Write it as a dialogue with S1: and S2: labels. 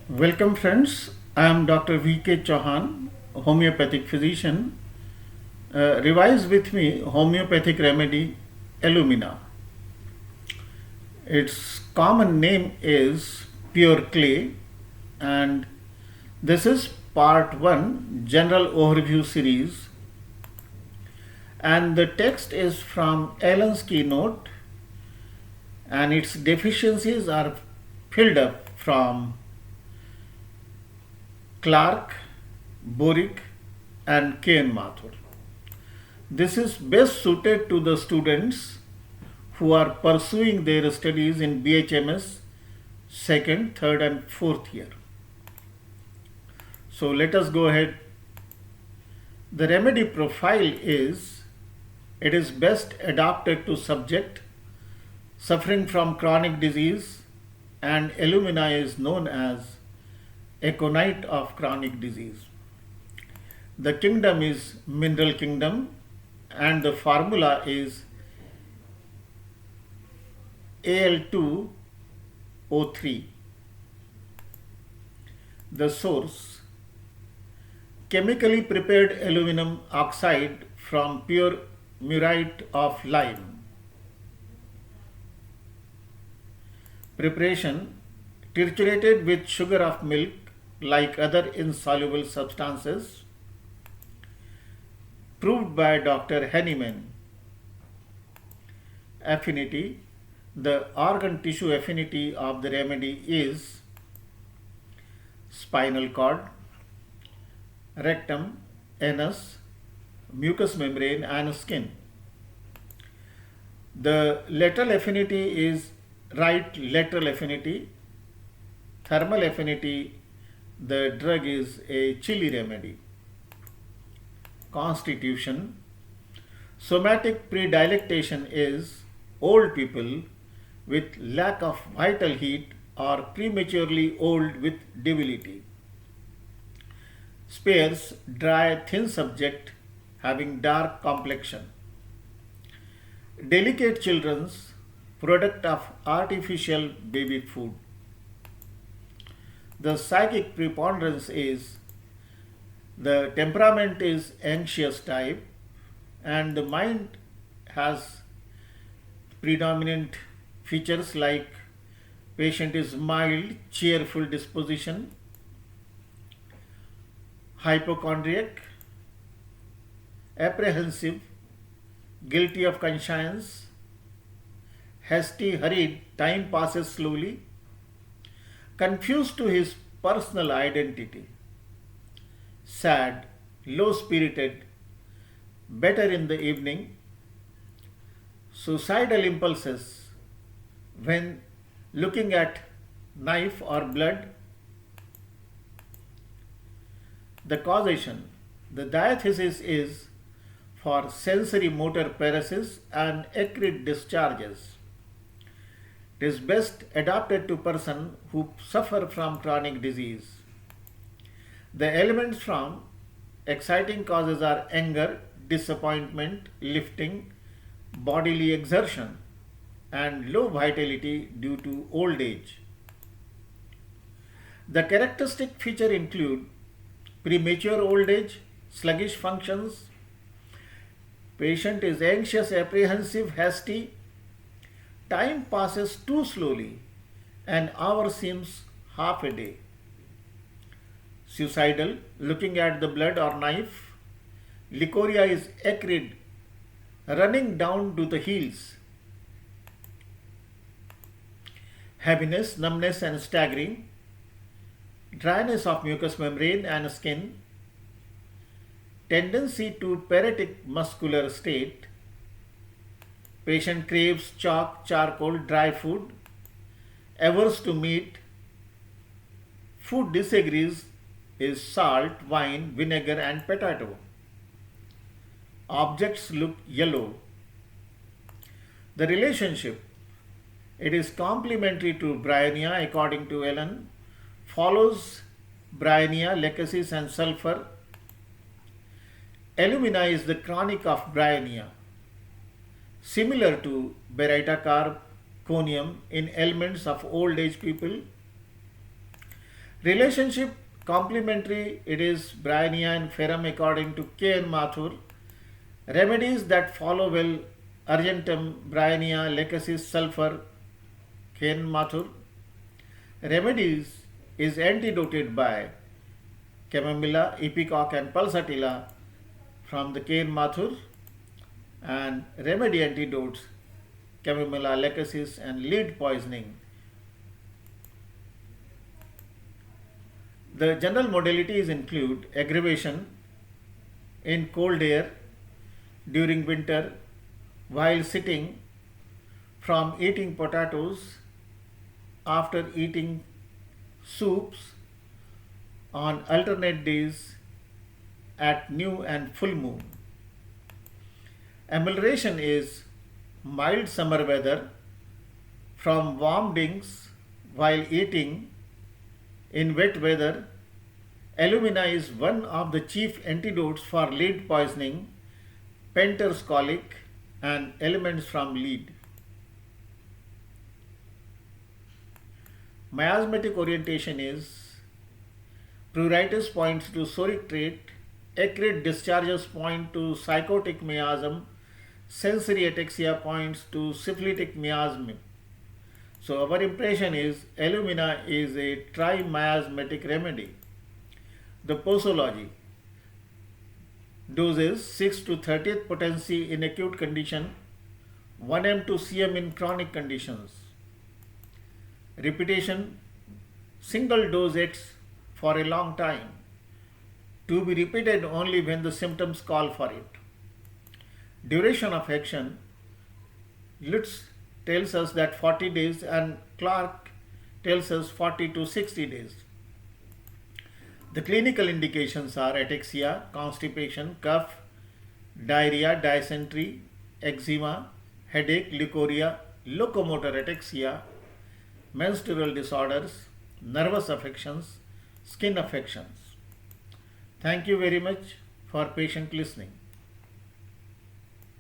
S1: Welcome, friends. I am Dr. V.K. Chauhan, homeopathic physician. Revise with me homeopathic remedy Illumina. Its common name is pure clay, and this is part 1 general overview series. And the text is from Allen's keynote, and its deficiencies are filled up from Clark, Borick, and K.N. Mathur. This is best suited to the students who are pursuing their studies in BHMS second, third, and fourth year. So let us go ahead. The remedy profile is it is best adapted to subject suffering from chronic disease, and Illumina is known as aconite of chronic disease. The kingdom is mineral kingdom, and the formula is Al2O3. The source chemically prepared aluminum oxide from pure muriate of lime. Preparation triturated with sugar of milk like other insoluble substances. Proved by Dr. Henneman. Affinity. The organ tissue affinity of the remedy is spinal cord, rectum, anus, mucous membrane, and skin. The lateral affinity is right lateral affinity. Thermal affinity, the drug is a chilly remedy. Constitution. Somatic predilectation is old people with lack of vital heat or prematurely old with debility. Spares dry, thin subject having dark complexion. Delicate children's product of artificial baby food. The psychic preponderance is the temperament is anxious type, and the mind has predominant features like patient is mild, cheerful disposition, hypochondriac, apprehensive, guilty of conscience, hasty, hurried, time passes slowly, confused to his personal identity, sad, low spirited, better in the evening, suicidal impulses when looking at knife or blood. The causation. The diathesis is for sensory motor paresis and acrid discharges. It is best adapted to person who suffer from chronic disease. The elements from exciting causes are anger, disappointment, lifting, bodily exertion, and low vitality due to old age. The characteristic feature include premature old age, sluggish functions, patient is anxious, apprehensive, hasty, time passes too slowly, an hour seems half a day. Suicidal, looking at the blood or knife, leukorrhea is acrid, running down to the heels. Heaviness, numbness, and staggering, dryness of mucous membrane and skin, tendency to paretic muscular state, patient craves chalk, charcoal, dry food, averse to meat, food disagrees is salt, wine, vinegar, and potato. Objects look yellow. The relationship. It is complementary to bryonia according to Allen, follows bryonia, lachesis, and sulfur. Illumina is the chronic of bryonia, similar to Beretta carb, conium in ailments of old age people. Relationship complementary, it is Bryannia and Ferrum according to K. N. Mathur. Remedies that follow well: Argentum, Bryannia, Lachesis, Sulfur, K. N. Mathur. Remedies is antidoted by Chamomilla, Ipecac and Pulsatilla from the K. N. Mathur, and remedy antidotes Chamomilla, Lachesis and lead poisoning. The general modalities include aggravation in cold air during winter, while sitting, from eating potatoes, after eating soups, on alternate days, at new and full moon. Amelioration is mild summer weather from vomitings while eating in wet weather. Alumina is one of the chief antidotes for lead poisoning, Penter's colic, and elements from lead. Miasmatic orientation is: pruritus points to psoric trait, acrid discharges point to psychotic miasm, sensory ataxia points to syphilitic miasm. So our impression is alumina is a trimiasmatic remedy. The posology: doses 6 to 30th potency in acute condition, 1 m to cm in chronic conditions. Repetition: single dose X for a long time, to be repeated only when the symptoms call for it. Duration of action: Lutz tells us that 40 days and Clark tells us 40 to 60 days. The clinical indications are ataxia, constipation, cough, diarrhea, dysentery, eczema, headache, leukorrhea, locomotor ataxia, menstrual disorders, nervous affections, skin affections. Thank you very much for patient listening.